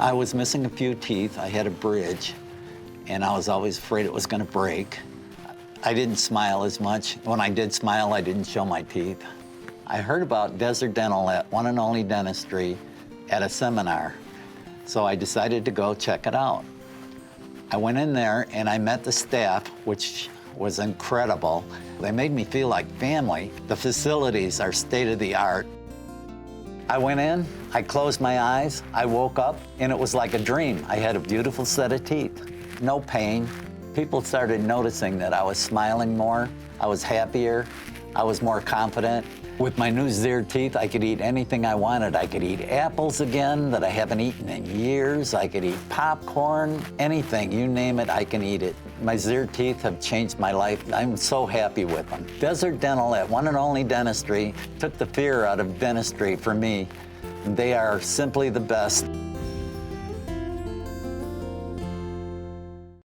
I was missing a few teeth. I had a bridge, and I was always afraid it was going to break. I didn't smile as much. When I did smile, I didn't show my teeth. I heard about Desert Dental at One&Only Dentistry at a seminar, so I decided to go check it out. I went in there and I met the staff, which was incredible. They made me feel like family. The facilities are state-of-the-art. I went in, I closed my eyes, I woke up, and it was like a dream. I had a beautiful set of teeth, no pain. People started noticing that I was smiling more, I was happier, I was more confident. With my new ZirTeeth, I could eat anything I wanted. I could eat apples again that I haven't eaten in years. I could eat popcorn, anything, you name it, I can eat it. My ZirTeeth have changed my life. I'm so happy with them. Desert Dental at One&Only Dentistry took the fear out of dentistry for me. They are simply the best.